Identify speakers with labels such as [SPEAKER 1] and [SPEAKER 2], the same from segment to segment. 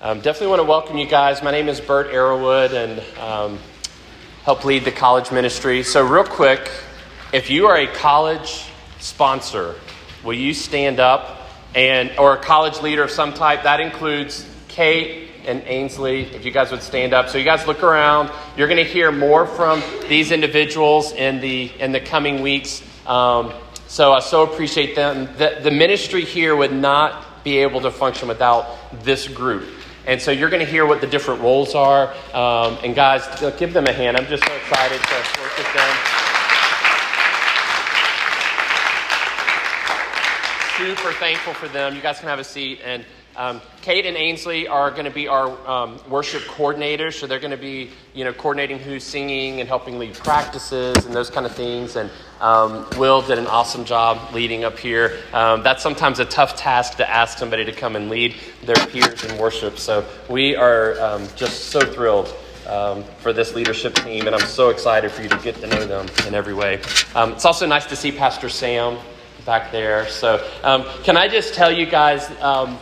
[SPEAKER 1] Definitely want to welcome you guys. My name is Bert Arrowwood and help lead the college ministry. So real quick, if you are a college sponsor, will you stand up or a college leader of some type? That includes Kate and Ainsley, if you guys would stand up. So you guys look around. You're going to hear more from these individuals in the coming weeks. So I so appreciate them. The ministry here would not be able to function without this group. And so you're going to hear what the different roles are. And guys, give them a hand. I'm just so excited to work with them. Super thankful for them. You guys can have a seat. And Kate and Ainsley are going to be our worship coordinators. So they're going to be, coordinating who's singing and helping lead practices and those kind of things. And Will did an awesome job leading up here. That's sometimes a tough task to ask somebody to come and lead their peers in worship. So we are just so thrilled for this leadership team. And I'm so excited for you to get to know them in every way. It's also nice to see Pastor Sam back there. So can I just tell you guys,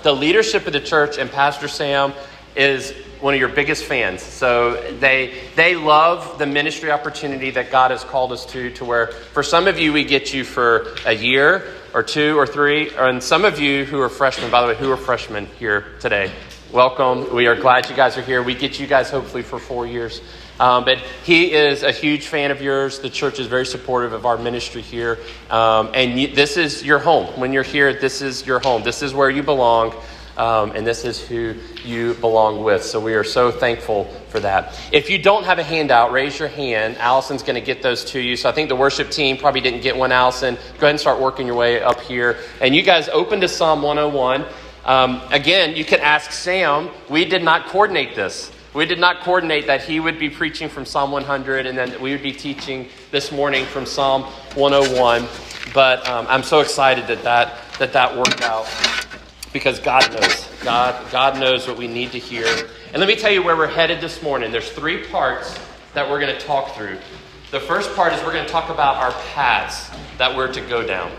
[SPEAKER 1] the leadership of the church and Pastor Sam is one of your biggest fans. So they love the ministry opportunity that God has called us to where for some of you, we get you for a year or 2 or 3. And some of you who are freshmen, by the way, who are freshmen here today, welcome. We are glad you guys are here. We get you guys hopefully for 4 years. But he is a huge fan of yours. The church is very supportive of our ministry here. And this is your home. When you're here, this is your home. This is where you belong. And this is who you belong with. So we are so thankful for that. If you don't have a handout, raise your hand. Allison's going to get those to you. So I think the worship team probably didn't get one, Allison. Go ahead and start working your way up here. And you guys open to Psalm 101. Again, you can ask Sam. We did not coordinate this. We did not coordinate that he would be preaching from Psalm 100 and then we would be teaching this morning from Psalm 101. But I'm so excited that worked out because God knows. God knows what we need to hear. And let me tell you where we're headed this morning. There's 3 parts that we're going to talk through. The first part is we're going to talk about our paths that we're to go down.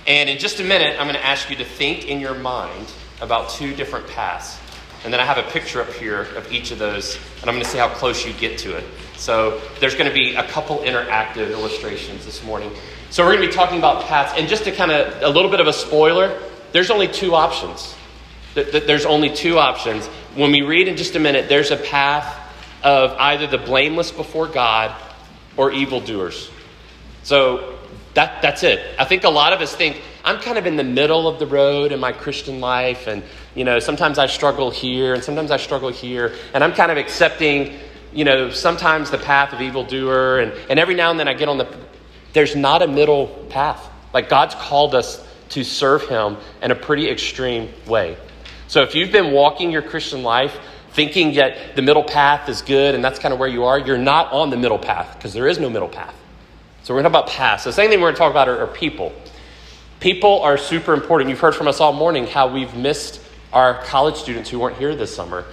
[SPEAKER 1] And in just a minute, I'm going to ask you to think in your mind about 2 different paths. And then I have a picture up here of each of those, and I'm going to see how close you get to it. So there's going to be a couple interactive illustrations this morning. So we're going to be talking about paths. And just to kind of, a little bit of a spoiler, there's only 2 options. There's only 2 options. When we read in just a minute, there's a path of either the blameless before God or evildoers. So that's it. I think a lot of us think, I'm kind of in the middle of the road in my Christian life. And, sometimes I struggle here and sometimes I struggle here. And I'm kind of accepting, sometimes the path of evildoer. And every now and then I get there's not a middle path. Like God's called us to serve him in a pretty extreme way. So if you've been walking your Christian life thinking that the middle path is good and that's kind of where you are, you're not on the middle path because there is no middle path. So we're going to talk about paths. The second thing we're going to talk about are people. People are super important. You've heard from us all morning how we've missed our college students who weren't here this summer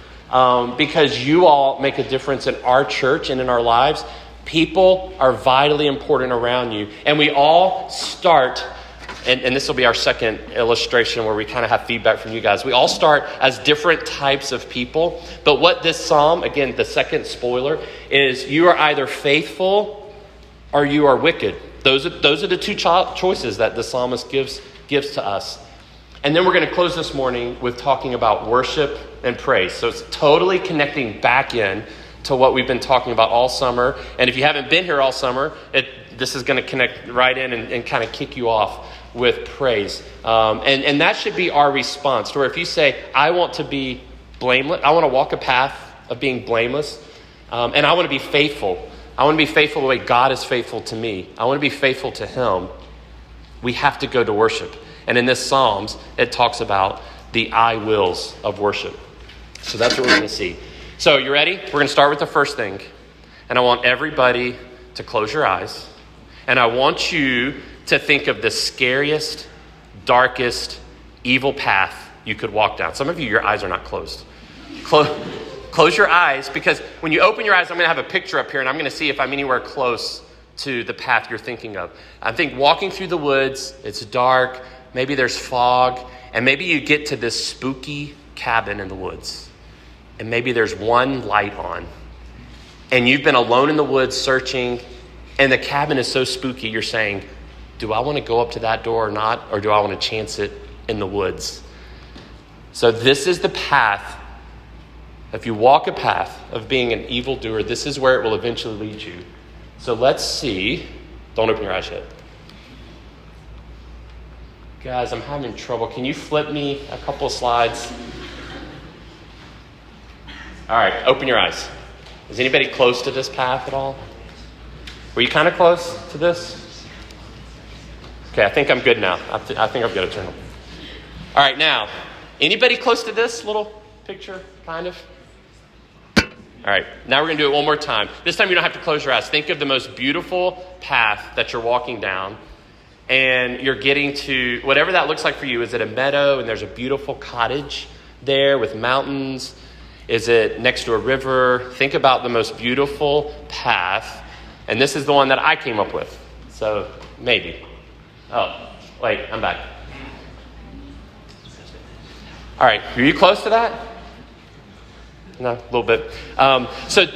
[SPEAKER 1] because you all make a difference in our church and in our lives. People are vitally important around you. And we all start, and this will be our second illustration where we kind of have feedback from you guys. We all start as different types of people. But what this psalm, again, the second spoiler, is you are either faithful or you are wicked. Those are the 2 choices that the psalmist gives to us. And then we're going to close this morning with talking about worship and praise. So it's totally connecting back in to what we've been talking about all summer. And if you haven't been here all summer, this is going to connect right in and kind of kick you off with praise. And that should be our response to where if you say, I want to be blameless, I want to walk a path of being blameless, and I want to be faithful. I want to be faithful the way God is faithful to me. I want to be faithful to him. We have to go to worship. And in this Psalms, it talks about the I wills of worship. So that's what we're going to see. So you ready? We're going to start with the first thing. And I want everybody to close your eyes. And I want you to think of the scariest, darkest, evil path you could walk down. Some of you, your eyes are not closed. Close your eyes, because when you open your eyes, I'm going to have a picture up here, and I'm going to see if I'm anywhere close to the path you're thinking of. I think walking through the woods, it's dark, maybe there's fog, and maybe you get to this spooky cabin in the woods. and maybe there's one light on, and you've been alone in the woods searching, and the cabin is so spooky, you're saying, do I want to go up to that door or not? Or do I want to chance it in the woods? So this is the path. If you walk a path of being an evildoer, this is where it will eventually lead you. So let's see. Don't open your eyes yet. Guys, I'm having trouble. Can you flip me a couple of slides? All right, open your eyes. Is anybody close to this path at all? Were you kind of close to this? Okay, I think I'm good now. I think I've got to turn. All right, now, anybody close to this little picture, kind of? All right, now we're going to do it one more time. This time you don't have to close your eyes. Think of the most beautiful path that you're walking down, and you're getting to whatever that looks like for you. Is it a meadow and there's a beautiful cottage there with mountains? Is it next to a river? Think about the most beautiful path, and this is the one that I came up with. So maybe. Oh, wait, I'm back. All right, are you close to that? No, a little bit. So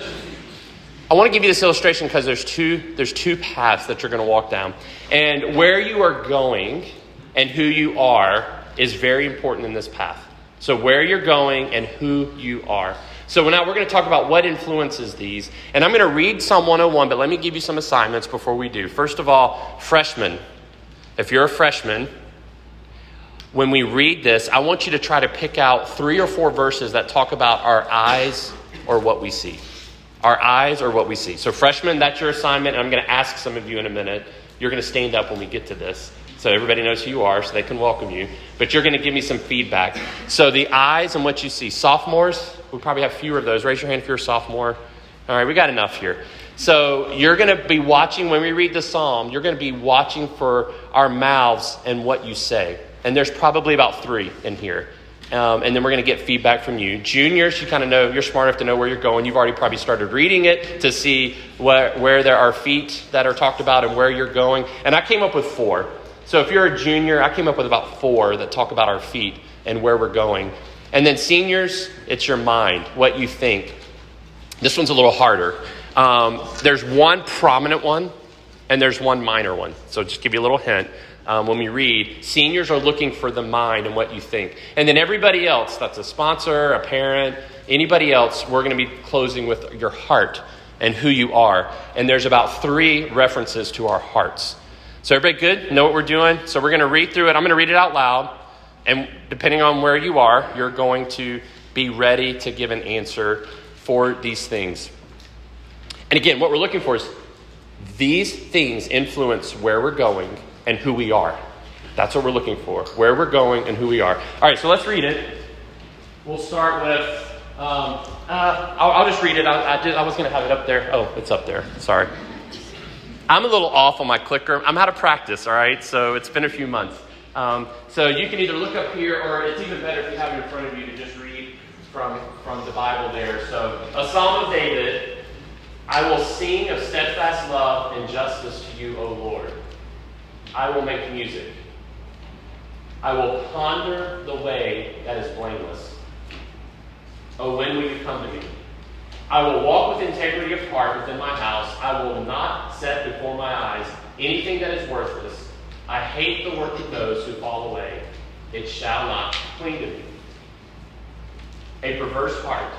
[SPEAKER 1] I want to give you this illustration because there's two paths that you're going to walk down. And where you are going and who you are is very important in this path. So where you're going and who you are. So now we're going to talk about what influences these. And I'm going to read Psalm 101, but let me give you some assignments before we do. First of all, freshmen. If you're a freshman, when we read this, I want you to try to pick out 3 or 4 verses that talk about our eyes or what we see. Our eyes or what we see. So freshmen, that's your assignment. And I'm going to ask some of you in a minute. You're going to stand up when we get to this, so everybody knows who you are, so they can welcome you. But you're going to give me some feedback. So the eyes and what you see. Sophomores, we probably have fewer of those. Raise your hand if you're a sophomore. All right, we got enough here. So you're going to be watching, when we read the psalm, you're going to be watching for our mouths and what you say. And there's probably about 3 in here. And then we're going to get feedback from you. Juniors, you kind of know, you're smart enough to know where you're going. You've already probably started reading it to see where there are feet that are talked about and where you're going. And I came up with 4. So if you're a junior, I came up with about 4 that talk about our feet and where we're going. And then seniors, it's your mind, what you think. This one's a little harder. There's one prominent one and there's one minor one. So just give you a little hint. When we read, seniors are looking for the mind and what you think. And then everybody else, that's a sponsor, a parent, anybody else, we're going to be closing with your heart and who you are. And there's about 3 references to our hearts. So everybody good? Know what we're doing? So we're going to read through it. I'm going to read it out loud. And depending on where you are, you're going to be ready to give an answer for these things. And again, what we're looking for is these things influence where we're going and who we are. That's what we're looking for, where we're going and who we are. All right, so let's read it. We'll start with, I'll just read it. I was going to have it up there. Oh, it's up there. Sorry. I'm a little off on my clicker. I'm out of practice, all right? So it's been a few months. So you can either look up here, or it's even better if you have it in front of you to just read from the Bible there. So a Psalm of David, I will sing of steadfast love and justice to you, O Lord. I will make music. I will ponder the way that is blameless. Oh, when will you come to me? I will walk with integrity of heart within my house. I will not set before my eyes anything that is worthless. I hate the work of those who fall away. It shall not cling to me. A perverse heart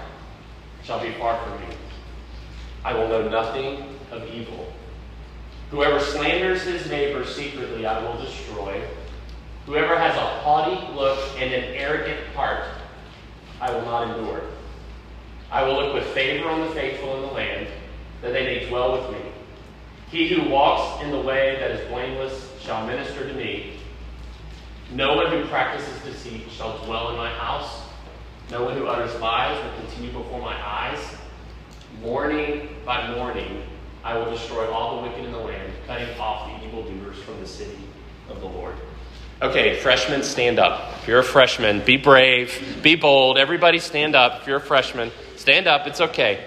[SPEAKER 1] shall be far from me. I will know nothing of evil. Whoever slanders his neighbor secretly, I will destroy. Whoever has a haughty look and an arrogant heart, I will not endure. I will look with favor on the faithful in the land, that they may dwell with me. He who walks in the way that is blameless shall minister to me. No one who practices deceit shall dwell in my house. No one who utters lies will continue before my eyes. Morning by morning, I will destroy all the wicked in the land, cutting off the evildoers from the city of the Lord. Okay, freshmen, stand up. If you're a freshman, be brave, be bold. Everybody stand up. If you're a freshman, stand up. It's okay.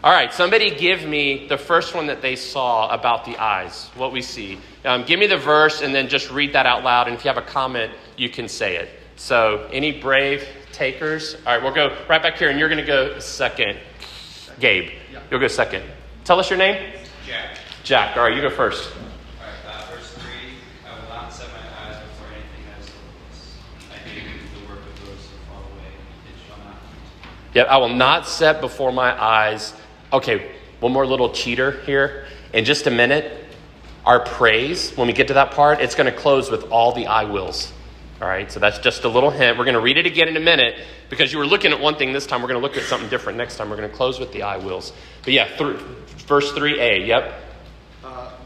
[SPEAKER 1] All right, somebody give me the first one that they saw about the eyes, what we see. Give me the verse and then just read that out loud. And if you have a comment, you can say it. So any brave takers. All right, we'll go right back here, and you're going to go second. Gabe, you'll go second. Tell us your name.
[SPEAKER 2] Jack.
[SPEAKER 1] Jack. All right, you go first.
[SPEAKER 2] All right, verse 3, I will not set my eyes before anything that is hopeless. I hate the work of those who fall away. It shall not come.
[SPEAKER 1] Yep, I will not set before my eyes. Okay, one more little cheater here. In just a minute, our praise, when we get to that part, it's going to close with all the I wills. All right, so that's just a little hint. We're going to read it again in a minute because you were looking at one thing this time. We're going to look at something different next time. We're going to close with the I wills. But yeah, verse 3a, yep.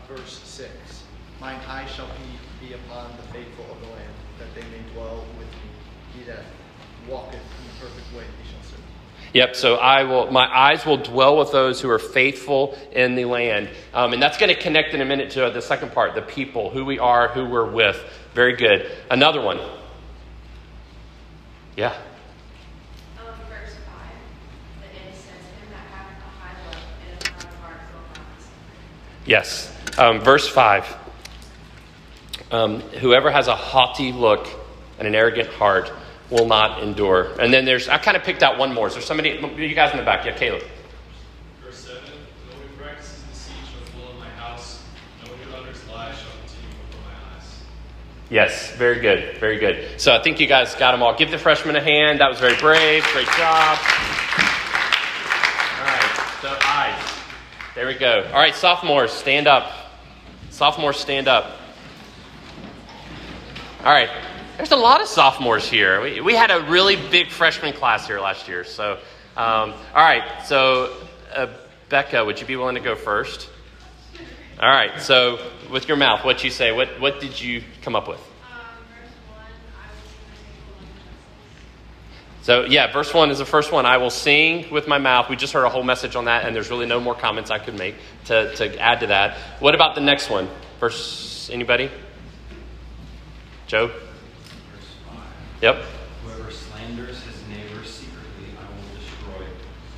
[SPEAKER 3] Verse 6, mine eye shall be upon the faithful of the land, that they may dwell with me. He that walketh in the perfect way, he shall serve.
[SPEAKER 1] Yep, so my eyes will dwell with those who are faithful in the land. And that's going to connect in a minute to the second part, the people, who we are, who we're with. Very good. Another one. Yeah.
[SPEAKER 4] Verse 5, that it says, him that hath a high look and a proud heart will not be.
[SPEAKER 1] Yes. Verse 5. Whoever has a haughty look and an arrogant heart will not endure. And then I kind of picked out one more. Is there somebody, you guys in the back? Yeah, Caleb.
[SPEAKER 5] Verse 7, no one who practices deceit shall dwell in my house. No one who utters lies shall continue before my eyes.
[SPEAKER 1] Yes, very good, very good. So I think you guys got them all. Give the freshmen a hand. That was very brave. Great job. All right, so eyes. There we go. All right, sophomores, stand up. Sophomores, stand up. All right. There's a lot of sophomores here. We had a really big freshman class here last year. So, all right. So, Becca, would you be willing to go first? All right. So, with your mouth, what you say? What did you come up with?
[SPEAKER 4] Verse 1, I will sing the faithful.
[SPEAKER 1] So, yeah, verse 1 is the first one. I will sing with my mouth. We just heard a whole message on that, and there's really no more comments I could make to add to that. What about the next one? Anybody? Joe? Yep.
[SPEAKER 6] Whoever slanders his neighbor secretly, I will destroy.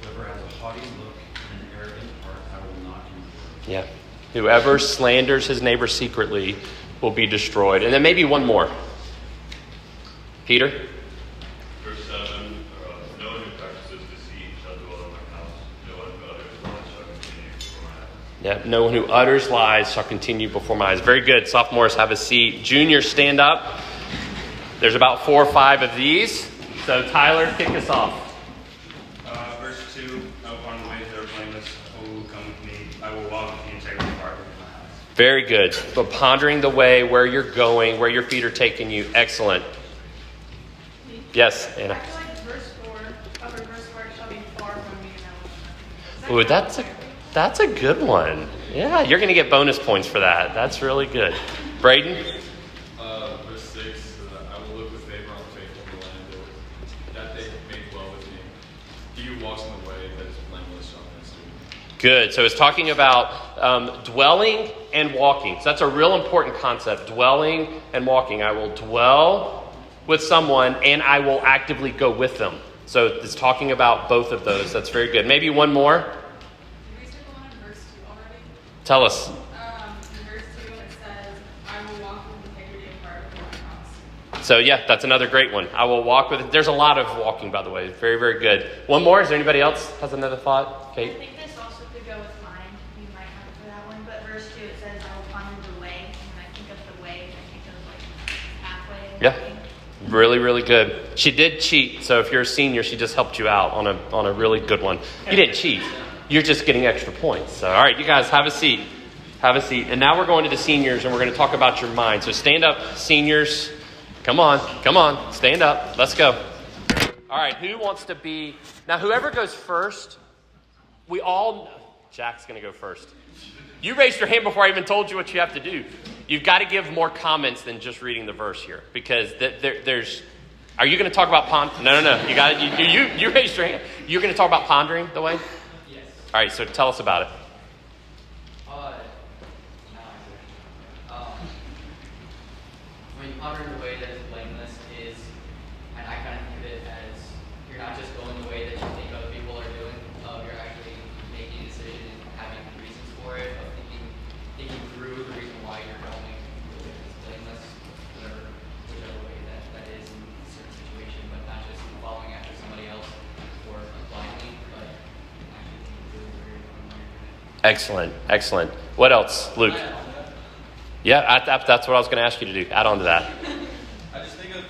[SPEAKER 6] Whoever has a haughty look and an arrogant heart, I will not endure.
[SPEAKER 1] Yeah. Whoever slanders his neighbor secretly will be destroyed. And then maybe one more. Peter?
[SPEAKER 5] Verse 7, no one who practices deceit shall dwell in my house. No one who utters lies shall continue before my eyes.
[SPEAKER 1] Yeah. No one who utters lies shall continue before my eyes. Very good. Sophomores, have a seat. Juniors, stand up. There's about 4 or 5 of these. So Tyler, kick us off.
[SPEAKER 5] Verse 2, upon the ways that are blameless, who will come with me? I will walk with the integrity of heart in my eyes.
[SPEAKER 1] Very good. But pondering the way, where you're going, where your feet are taking you. Excellent. Yes, Anna.
[SPEAKER 4] I feel like verse 4 shall be far from me and
[SPEAKER 1] Ooh, that's a good one. Yeah, you're going to get bonus points for that. That's really good. Braden?
[SPEAKER 5] Verse 6, I will look with favor on the faithful in the land, that they may dwell with me. He who walks in the way that is blameless shall not see.
[SPEAKER 1] Good. So it's talking about dwelling and walking. So that's a real important concept, dwelling and walking. I will dwell with someone and I will actively go with them. So it's talking about both of those. That's very good. Maybe one more.
[SPEAKER 4] Did we stick on in verse 2 already?
[SPEAKER 1] Tell us.
[SPEAKER 4] In verse 2 it says, I will walk with integrity of heart before my house.
[SPEAKER 1] So yeah, that's another great one. I will walk with it. There's a lot of walking, by the way. Very, very good. One more. Is there anybody else has another thought?
[SPEAKER 4] I
[SPEAKER 1] Kate?
[SPEAKER 4] think this also could go with mine. You might have it for that one. But verse 2 it says, I will ponder the way. And when I think of the way, I think of like pathway.
[SPEAKER 1] Yeah. Really, really good. She did cheat, so if you're a senior, she just helped you out on a really good one. You didn't cheat. You're just getting extra points. So, all right, you guys have a seat. Have a seat. And now we're going to the seniors, and we're going to talk about your mind. So stand up, seniors. Come on. Stand up. Let's go. All right, who wants to be... Now, whoever goes first, we all... Jack's going to go first. You raised your hand before I even told you what you have to do. You've got to give more comments than just reading the verse here, because there's. Are you going to talk about No. You got it. You raised your hand. You're going to talk about pondering the way.
[SPEAKER 6] Yes.
[SPEAKER 1] All right. So tell us about it.
[SPEAKER 7] When you ponder the way that is blameless is, and I kind of think of it as you're not just going the way that you think other people are doing. You're actually making a decision and having reasons for it, of thinking through the reason why you're going the way that's blameless, whichever way that is in a certain situation, but not just following
[SPEAKER 1] Excellent, excellent. What else, Luke? Yeah, that's what I was going to ask you to do. Add on to that.
[SPEAKER 2] I just think of,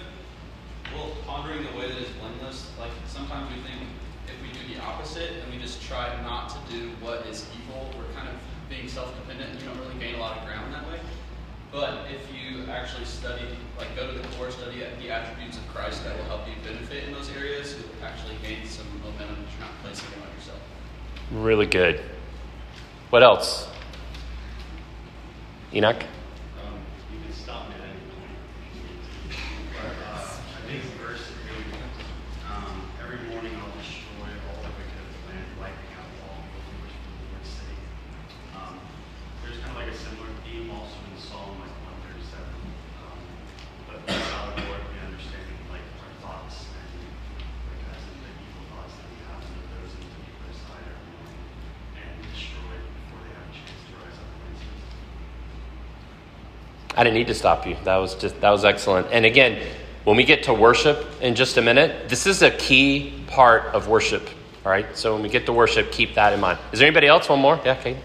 [SPEAKER 2] well, pondering the way that is blameless. Like, sometimes we think if we do the opposite and we just try not to do what is evil, we're kind of being self-dependent and you don't really gain a lot of ground that way. But if you actually study, like go to the core, study the attributes of Christ that will help you benefit in those areas, you'll actually gain some momentum that you're not placing on yourself.
[SPEAKER 1] Really good. What else? Enoch?
[SPEAKER 8] You can stop me at any point if you need to. But I think verse 8, every morning I'll destroy all the wicked of the land, wiping out all the rulers from the Lord's city. There's kind of like a similar theme also in Psalm like 137. But that's how the Lord we understand like our thoughts and like as in the evil thoughts that we have and those in the deeper side every morning and destroy before they have a chance to rise up against us.
[SPEAKER 1] I didn't need to stop you. That was excellent. And again, when we get to worship in just a minute, this is a key part of worship. All right. So when we get to worship, keep that in mind. Is there anybody else? One more? Yeah, Kate.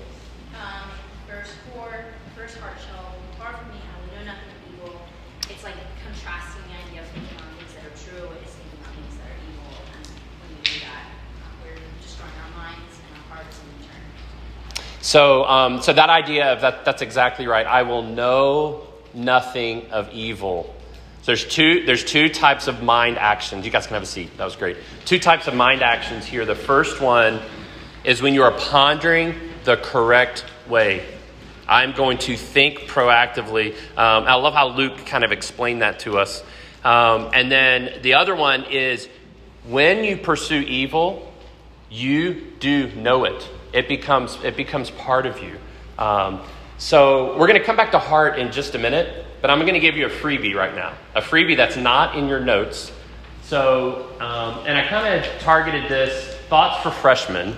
[SPEAKER 4] Verse 4, first part shall far from me, I will know nothing of evil. It's like contrasting the idea of thinking on things that are true is thinking on things that are evil. And when we do that, we're destroying our minds and our hearts in return.
[SPEAKER 1] So that idea of that's exactly right. I will know nothing of evil. So there's two types of mind actions. You guys can have a seat. That was great. Two types of mind actions here. The first one is when you are pondering the correct way. I'm going to think proactively. I love how Luke kind of explained that to us. And then the other one is when you pursue evil, you do know it. It becomes part of you. So we're going to come back to heart in just a minute, but I'm going to give you a freebie right now. A freebie that's not in your notes. So, and I kind of targeted this, thoughts for freshmen,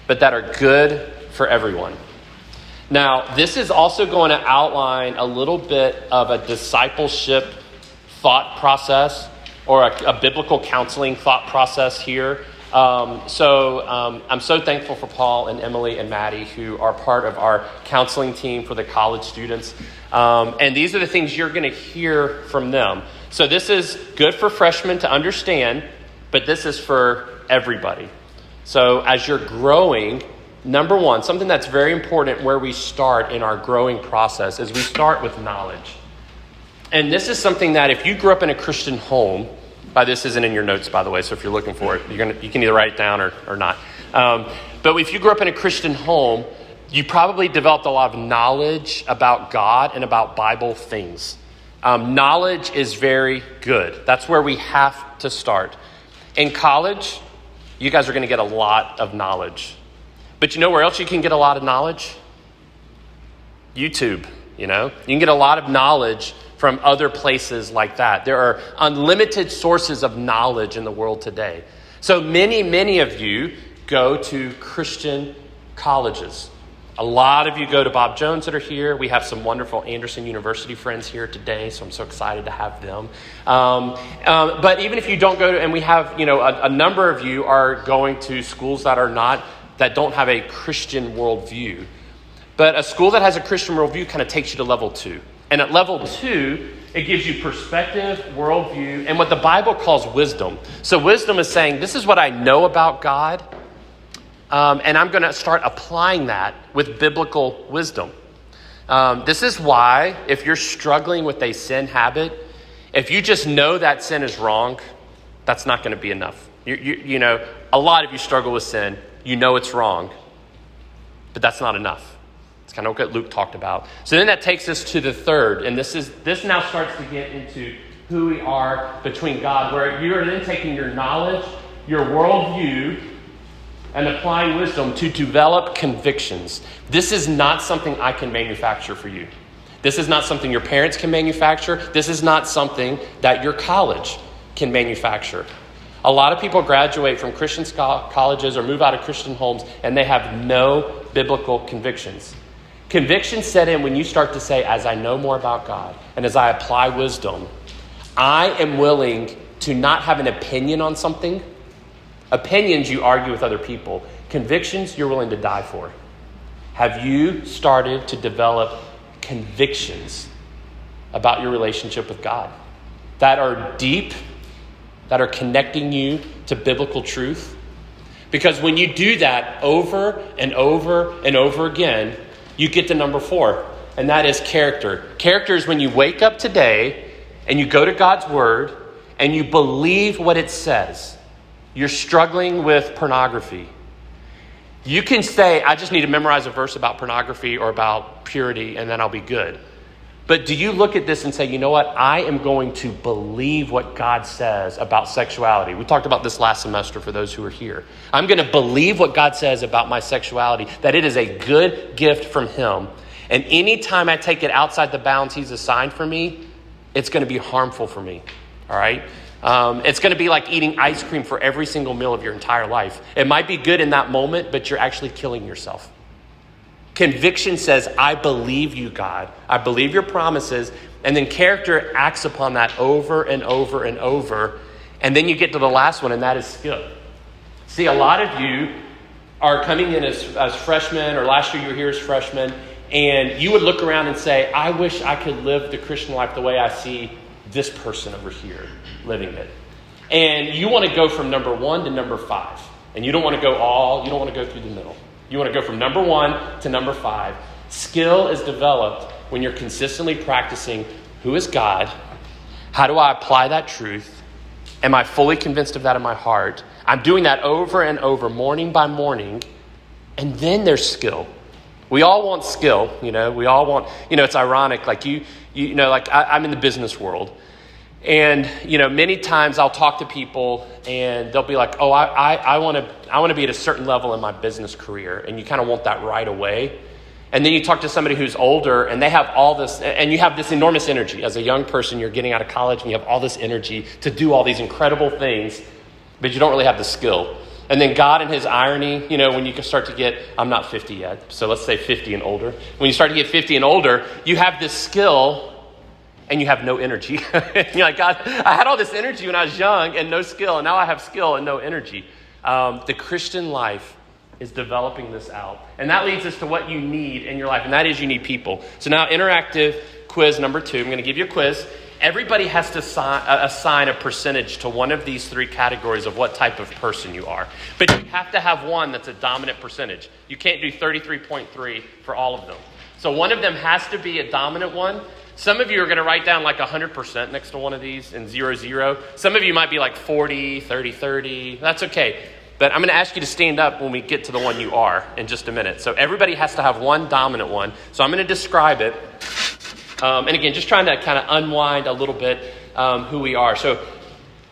[SPEAKER 1] but that are good for everyone. Now, this is also going to outline a little bit of a discipleship thought process or a biblical counseling thought process here. I'm so thankful for Paul and Emily and Maddie, who are part of our counseling team for the college students. And these are the things you're going to hear from them. So this is good for freshmen to understand, but this is for everybody. So as you're growing, number one, something that's very important where we start in our growing process is we start with knowledge. And this is something that if you grew up in a Christian home, this isn't in your notes, by the way, so if you're looking for it, you can either write it down or not. But if you grew up in a Christian home, you probably developed a lot of knowledge about God and about Bible things. Knowledge is very good. That's where we have to start. In college, you guys are going to get a lot of knowledge. But you know where else you can get a lot of knowledge? YouTube, You can get a lot of knowledge from other places like that. There are unlimited sources of knowledge in the world today. So many of you go to Christian colleges. A lot of you go to Bob Jones that are here. We have some wonderful Anderson University friends here today, so I'm so excited to have them. But even if you don't go to, and we have, a number of you are going to schools that don't have a Christian worldview. But a school that has a Christian worldview kind of takes you to level 2. And at level 2, it gives you perspective, worldview, and what the Bible calls wisdom. So wisdom is saying, this is what I know about God, and I'm going to start applying that with biblical wisdom. This is why, if you're struggling with a sin habit, if you just know that sin is wrong, that's not going to be enough. A lot of you struggle with sin. You know it's wrong, but that's not enough. It's kind of what Luke talked about. So then that takes us to the third, and this now starts to get into who we are between God, where you are then taking your knowledge, your worldview, and applying wisdom to develop convictions. This is not something I can manufacture for you. This is not something your parents can manufacture. This is not something that your college can manufacture. A lot of people graduate from Christian colleges or move out of Christian homes, and they have no biblical convictions. Convictions set in when you start to say, as I know more about God and as I apply wisdom, I am willing to not have an opinion on something. Opinions, you argue with other people. Convictions, you're willing to die for. Have you started to develop convictions about your relationship with God that are deep, that are connecting you to biblical truth? Because when you do that over and over and over again, you get to number 4, and that is character. Character is when you wake up today and you go to God's word and you believe what it says. You're struggling with pornography. You can say, I just need to memorize a verse about pornography or about purity, and then I'll be good. But do you look at this and say, you know what? I am going to believe what God says about sexuality. We talked about this last semester for those who are here. I'm going to believe what God says about my sexuality, that it is a good gift from him. And anytime I take it outside the bounds he's assigned for me, it's going to be harmful for me. All right? It's going to be like eating ice cream for every single meal of your entire life. It might be good in that moment, but you're actually killing yourself. Conviction says, I believe you, God. I believe your promises. And then character acts upon that over and over and over. And then you get to the last one, and that is skill. See, a lot of you are coming in as freshmen, or last year you were here as freshmen, and you would look around and say, I wish I could live the Christian life the way I see this person over here living it. And you want to go from number 1 to number 5. And you don't want to go you don't want to go through the middle. You want to go from number 1 to number 5. Skill is developed when you're consistently practicing who is God, how do I apply that truth, am I fully convinced of that in my heart. I'm doing that over and over, morning by morning, and then there's skill. We all want skill, we all want, it's ironic, like I'm in the business world. And, many times I'll talk to people and they'll be like, oh, I want to be at a certain level in my business career. And you kind of want that right away. And then you talk to somebody who's older and they have all this, and you have this enormous energy. As a young person, you're getting out of college and you have all this energy to do all these incredible things, but you don't really have the skill. And then God in his irony, when you can start to get, I'm not 50 yet, so let's say 50 and older. When you start to get 50 and older, you have this skill and you have no energy. You're like, God, I had all this energy when I was young and no skill, and now I have skill and no energy. The Christian life is developing this out. And that leads us to what you need in your life, and that is you need people. So now interactive quiz number 2. I'm going to give you a quiz. Everybody has to assign a percentage to one of these 3 categories of what type of person you are. But you have to have one that's a dominant percentage. You can't do 33.3 for all of them. So one of them has to be a dominant one. Some of you are going to write down like 100% next to one of these and 0-0. Some of you might be like 40, 30, 30. That's okay. But I'm going to ask you to stand up when we get to the one you are in just a minute. So everybody has to have one dominant one. So I'm going to describe it. And again, just trying to kind of unwind a little bit who we are. So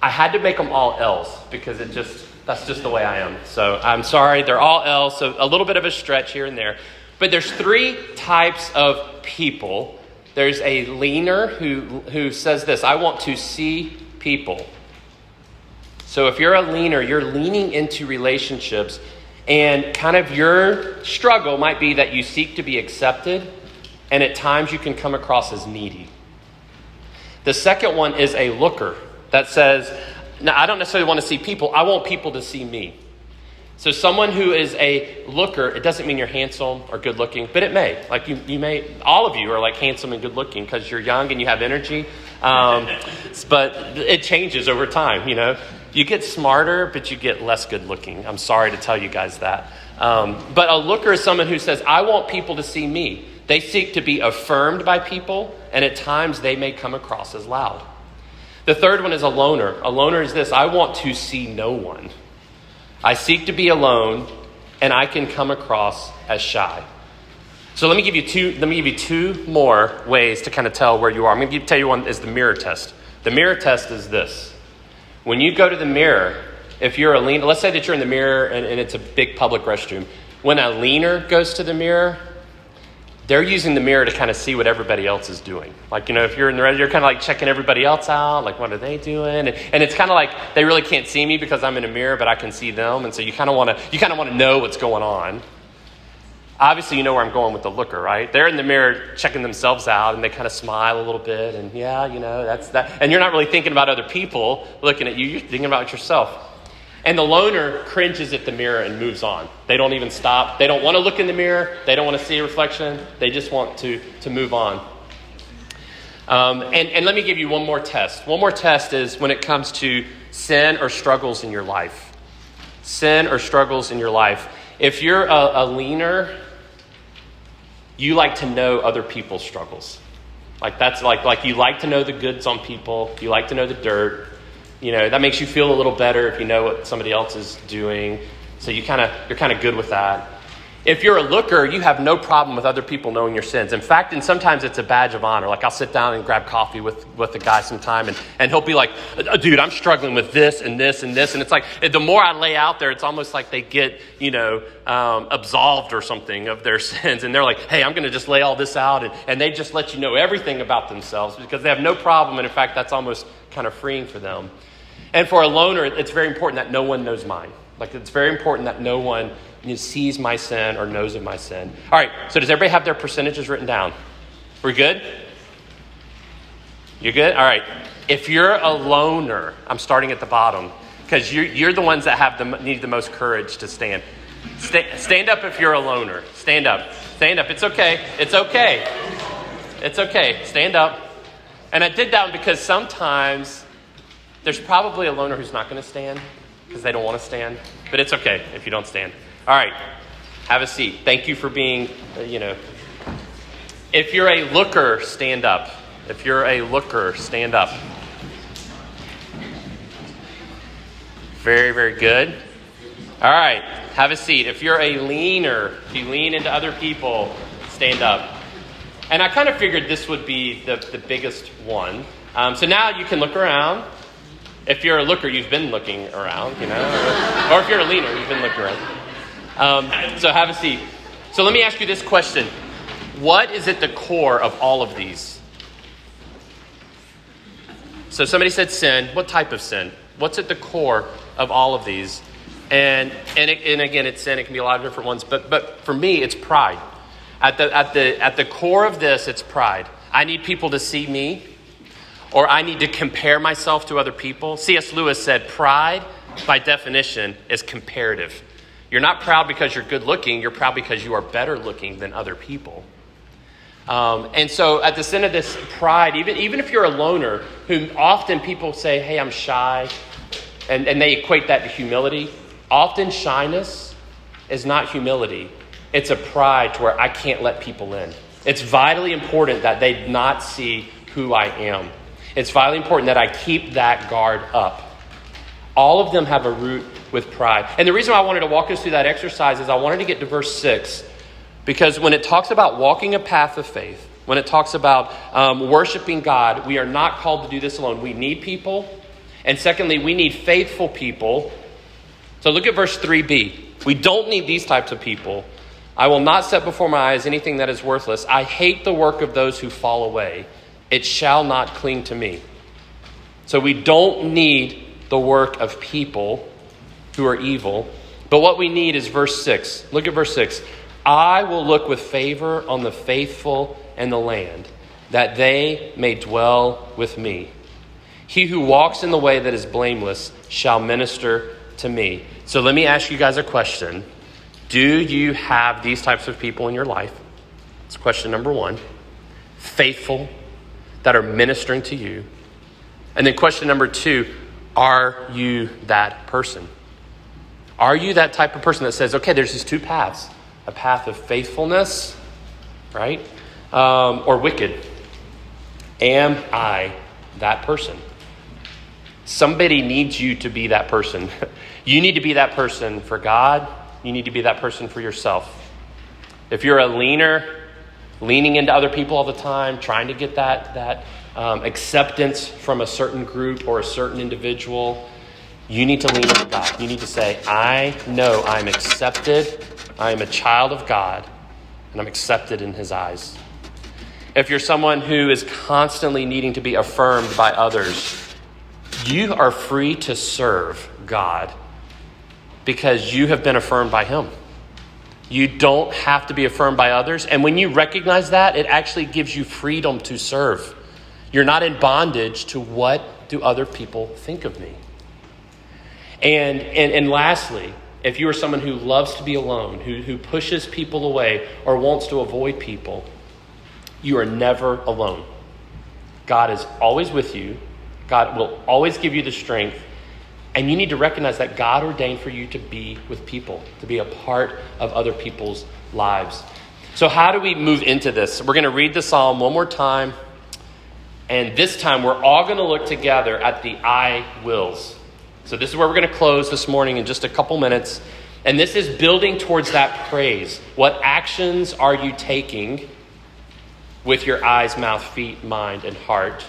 [SPEAKER 1] I had to make them all L's because that's just the way I am. So I'm sorry, they're all L's. So a little bit of a stretch here and there. But there's 3 types of people. There's a leaner who says this, I want to see people. So if you're a leaner, you're leaning into relationships, and kind of your struggle might be that you seek to be accepted, and at times you can come across as needy. The second one is a looker that says, now I don't necessarily want to see people, I want people to see me. So someone who is a looker, it doesn't mean you're handsome or good looking, but it may. Like you may, all of you are like handsome and good looking because you're young and you have energy. But it changes over time, You get smarter, but you get less good looking. I'm sorry to tell you guys that. But a looker is someone who says, I want people to see me. They seek to be affirmed by people, and at times they may come across as loud. The third one is a loner. A loner is this, I want to see no one. I seek to be alone, and I can come across as shy. So let me give you two more ways to kind of tell where you are. I'm going to tell you one is the mirror test. The mirror test is this. When you go to the mirror, if you're a leaner, let's say that you're in the mirror and it's a big public restroom. When a leaner goes to the mirror, they're using the mirror to kind of see what everybody else is doing. Like, if you're in the red, you're kind of like checking everybody else out. Like, what are they doing? And it's kind of like they really can't see me because I'm in a mirror, but I can see them. And so you kind of want to know what's going on. Obviously, you know where I'm going with the looker, right? They're in the mirror checking themselves out, and they kind of smile a little bit. And yeah, that's that. And you're not really thinking about other people looking at you. You're thinking about yourself. And the loner cringes at the mirror and moves on. They don't even stop. They don't want to look in the mirror. They don't want to see a reflection. They just want to move on. And let me give you one more test. One more test is when it comes to sin or struggles in your life. Sin or struggles in your life. If you're a leaner, you like to know other people's struggles. Like that's like you like to know the goods on people. You like to know the dirt. You know, that makes you feel a little better if you know what somebody else is doing. So you're kind of good with that. If you're a looker, you have no problem with other people knowing your sins. In fact, and sometimes it's a badge of honor. Like I'll sit down and grab coffee with a guy sometime and he'll be like, dude, I'm struggling with this and this and this. And it's like, the more I lay out there, it's almost like they get, absolved or something of their sins. And they're like, hey, I'm going to just lay all this out. And they just let you know everything about themselves because they have no problem. And in fact, that's almost kind of freeing for them. And for a loner, it's very important that no one knows mine. Like it's very important that no one sees my sin or knows of my sin. All right, so does everybody have their percentages written down? We're good? You're good? All right. If you're a loner, I'm starting at the bottom because you're the ones that need the most courage to stand. Stand up if you're a loner. Stand up. Stand up. It's okay. It's okay. It's okay. Stand up. And I did that because sometimes there's probably a loner who's not going to stand because they don't want to stand. But it's okay if you don't stand. All right, have a seat. Thank you for being, If you're a looker, stand up. If you're a looker, stand up. Very, very good. All right, have a seat. If you're a leaner, if you lean into other people, stand up. And I kind of figured this would be the biggest one. So now you can look around. If you're a looker, you've been looking around, Or if you're a leaner, you've been looking around. So have a seat. So let me ask you this question. What is at the core of all of these? So somebody said sin. What type of sin? What's at the core of all of these? And again, it's sin. It can be a lot of different ones. But for me, it's pride. At the core of this, it's pride. I need people to see me, or I need to compare myself to other people. C.S. Lewis said pride, by definition, is comparative. You're not proud because you're good looking. You're proud because you are better looking than other people. And so at the center of this pride, even if you're a loner, who often people say, hey, I'm shy, and they equate that to humility. Often shyness is not humility. It's a pride to where I can't let people in. It's vitally important that they not see who I am. It's vitally important that I keep that guard up. All of them have a root with pride. And the reason why I wanted to walk us through that exercise is I wanted to get to verse 6. Because when it talks about walking a path of faith, when it talks about worshiping God, we are not called to do this alone. We need people. And secondly, we need faithful people. So look at verse 3b. We don't need these types of people. I will not set before my eyes anything that is worthless. I hate the work of those who fall away. It shall not cling to me. So we don't need the work of people who are evil. But what we need is verse 6. Look at verse 6. I will look with favor on the faithful and the land, that they may dwell with me. He who walks in the way that is blameless shall minister to me. So let me ask you guys a question. Do you have these types of people in your life? That's question number 1. Faithful, that are ministering to you. And then question number 2, are you that person? Are you that type of person that says, okay, there's these two paths, a path of faithfulness, right? Or wicked. Am I that person? Somebody needs you to be that person. You need to be that person for God. You need to be that person for yourself. If you're a leaner, leaning into other people all the time, trying to get that acceptance from a certain group or a certain individual, you need to lean into God. You need to say, I know I'm accepted. I am a child of God, and I'm accepted in his eyes. If you're someone who is constantly needing to be affirmed by others, you are free to serve God because you have been affirmed by him. You don't have to be affirmed by others. And when you recognize that, it actually gives you freedom to serve. You're not in bondage to what do other people think of me. And lastly, if you are someone who loves to be alone, who pushes people away or wants to avoid people, you are never alone. God is always with you. God will always give you the strength. And you need to recognize that God ordained for you to be with people, to be a part of other people's lives. So how do we move into this? We're going to read the psalm one more time. And this time we're all going to look together at the I wills. So this is where we're going to close this morning in just a couple minutes. And this is building towards that praise. What actions are you taking with your eyes, mouth, feet, mind, and heart?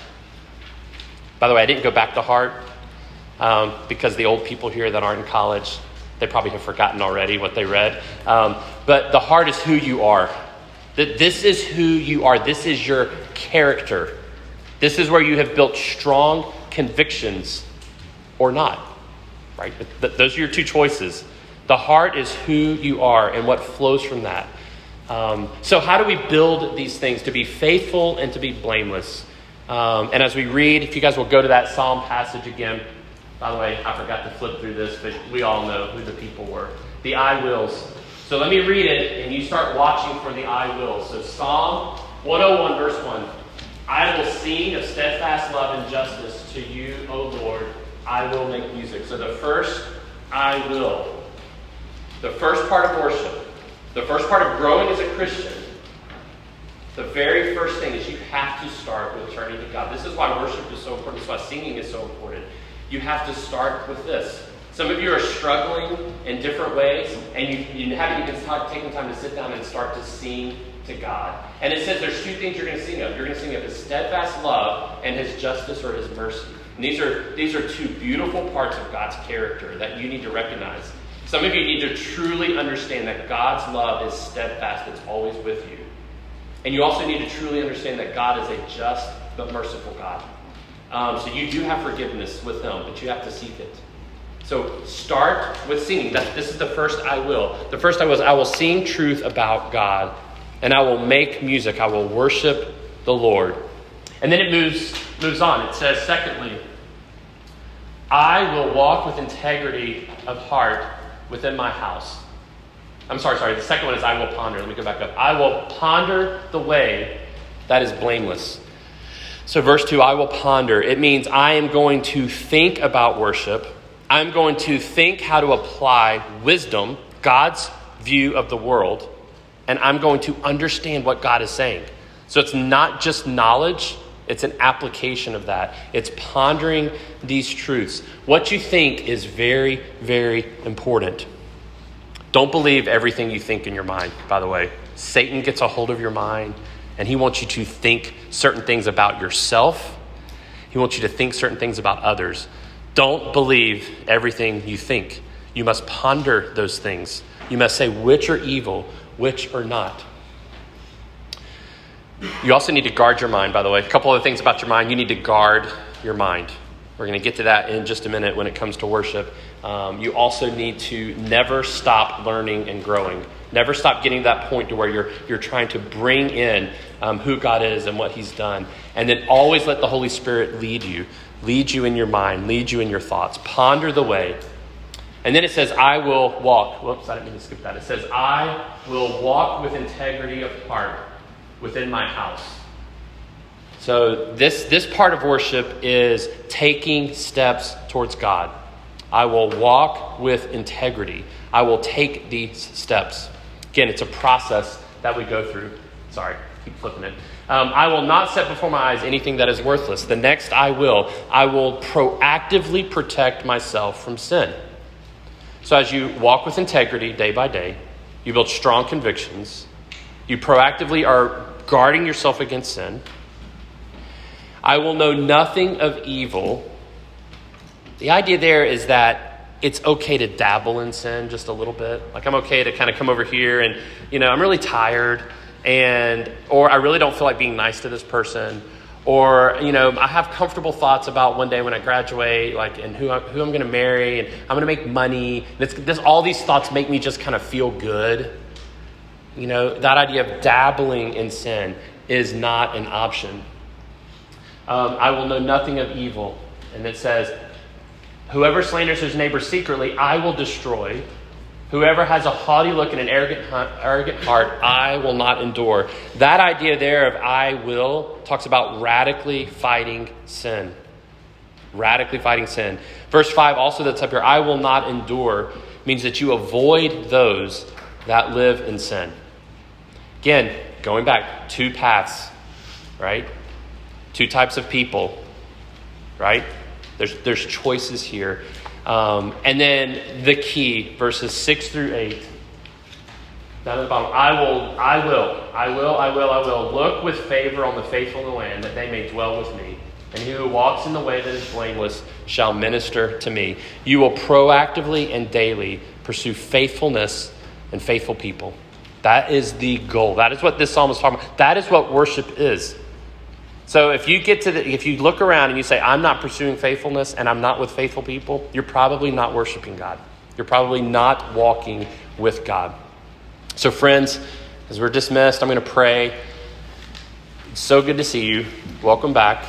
[SPEAKER 1] By the way, I didn't go back to heart because the old people here that aren't in college, they probably have forgotten already what they read. But the heart is who you are. That this is who you are. This is your character. This is where you have built strong convictions or not, right? Those are your two choices. The heart is who you are and what flows from that. So how do we build these things to be faithful and to be blameless? And as we read, if you guys will go to that psalm passage again. By the way, I forgot to flip through this, but we all know who the people were. The I wills. So let me read it, and you start watching for the I wills. So Psalm 101, verse 1. I will sing of steadfast love and justice to you, O Lord. I will make music. So the first I will. The first part of worship. The first part of growing as a Christian. The very first thing is you have to start with turning to God. This is why worship is so important. This is why singing is so important. You have to start with this. Some of you are struggling in different ways, and you haven't even taken time to sit down and start to sing to God. And it says there's two things you're going to sing of. You're going to sing of His steadfast love and His justice or His mercy. And these are two beautiful parts of God's character that you need to recognize. Some of you need to truly understand that God's love is steadfast. It's always with you. And you also need to truly understand that God is a just but merciful God. So you do have forgiveness with Him, but you have to seek it. So start with singing. This is the first I will. The first I will is I will sing truth about God, and I will make music. I will worship the Lord. And then it moves on. It says, secondly, I will walk with integrity of heart within my house. I'm sorry. The second one is I will ponder. Let me go back up. I will ponder the way that is blameless. So verse 2, I will ponder. It means I am going to think about worship. I'm going to think how to apply wisdom, God's view of the world, and I'm going to understand what God is saying. So it's not just knowledge, it's an application of that. It's pondering these truths. What you think is very, very important. Don't believe everything you think in your mind, by the way. Satan gets a hold of your mind, and he wants you to think certain things about yourself. He wants you to think certain things about others. Don't believe everything you think. You must ponder those things. You must say which are evil, which are not. You also need to guard your mind, by the way. A couple other things about your mind. You need to guard your mind. We're going to get to that in just a minute when it comes to worship. You also need to never stop learning and growing. Never stop getting to that point to where you're trying to bring in who God is and what He's done. And then always let the Holy Spirit lead you in your mind, lead you in your thoughts. Ponder the way. And then it says, I will walk. Whoops, I didn't mean to skip that. It says, I will walk with integrity of heart within my house. So this part of worship is taking steps towards God. I will walk with integrity. I will take these steps. Again, it's a process that we go through. Sorry, keep flipping it. I will not set before my eyes anything that is worthless. The next I will proactively protect myself from sin. So as you walk with integrity day by day, you build strong convictions. You proactively are guarding yourself against sin. I will know nothing of evil. The idea there is that it's okay to dabble in sin just a little bit. Like I'm okay to kind of come over here and, I'm really tired or I really don't feel like being nice to this person. Or, I have comfortable thoughts about one day when I graduate, and who I'm going to marry, and I'm going to make money. All these thoughts make me just kind of feel good. That idea of dabbling in sin is not an option. I will know nothing of evil. And it says, Whoever slanders his neighbor secretly, I will destroy. Whoever has a haughty look and an arrogant heart, I will not endure. That idea there of I will talks about radically fighting sin. Radically fighting sin. Verse 5 also that's up here, I will not endure, means that you avoid those that live in sin. Again, going back, two paths, right? Two types of people, right? There's choices here. And then the key, verses 6 through 8. Down at the bottom, I will look with favor on the faithful in the land, that they may dwell with me. And he who walks in the way that is blameless shall minister to me. You will proactively and daily pursue faithfulness and faithful people. That is the goal. That is what this psalm is talking about. That is what worship is. So if you look around and you say, I'm not pursuing faithfulness and I'm not with faithful people, you're probably not worshiping God. You're probably not walking with God. So friends, as we're dismissed, I'm going to pray. It's so good to see you. Welcome back.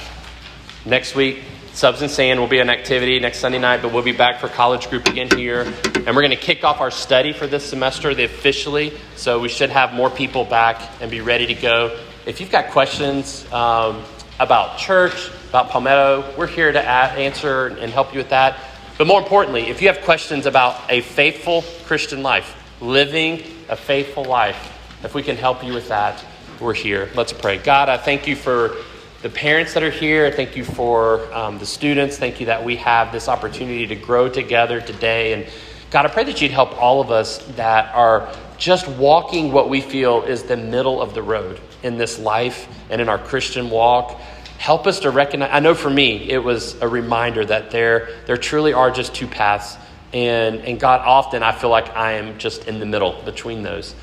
[SPEAKER 1] Next week, Subs and Sand will be an activity next Sunday night, but we'll be back for college group again here. And we're going to kick off our study for this semester officially. So we should have more people back and be ready to go. If you've got questions about church, about Palmetto, we're here to answer and help you with that. But more importantly, if you have questions about a faithful Christian life, living a faithful life, if we can help you with that, we're here. Let's pray. God, I thank you for the parents that are here. Thank you for the students. Thank you that we have this opportunity to grow together today. And God, I pray that you'd help all of us that are just walking what we feel is the middle of the road in this life and in our Christian walk. Help us to recognize. I know for me, it was a reminder that there truly are just two paths. And God, often I feel like I am just in the middle between those.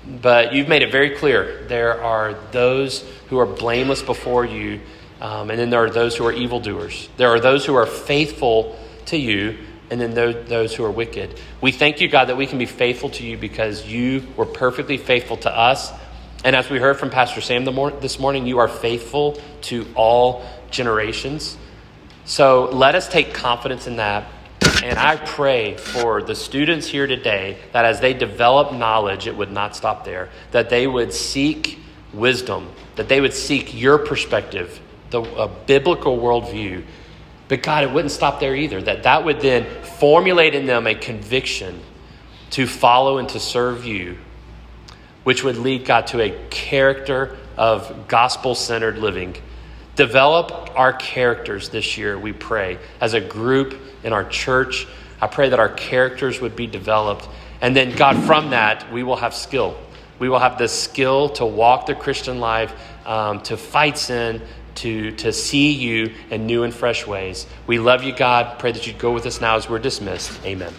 [SPEAKER 1] But you've made it very clear. There are those who are blameless before you, and then there are those who are evildoers. There are those who are faithful to you, and then those who are wicked. We thank you, God, that we can be faithful to you because you were perfectly faithful to us. And as we heard from Pastor Sam this morning, you are faithful to all generations. So let us take confidence in that. And I pray for the students here today that as they develop knowledge, it would not stop there, that they would seek wisdom, that they would seek your perspective, a biblical worldview. But God, it wouldn't stop there either, that would then formulate in them a conviction to follow and to serve you, which would lead, God, to a character of gospel-centered living. Develop our characters this year, we pray, as a group in our church. I pray that our characters would be developed. And then, God, from that, we will have skill. We will have the skill to walk the Christian life, to fight sin, to see you in new and fresh ways. We love you, God. Pray that you'd go with us now as we're dismissed. Amen.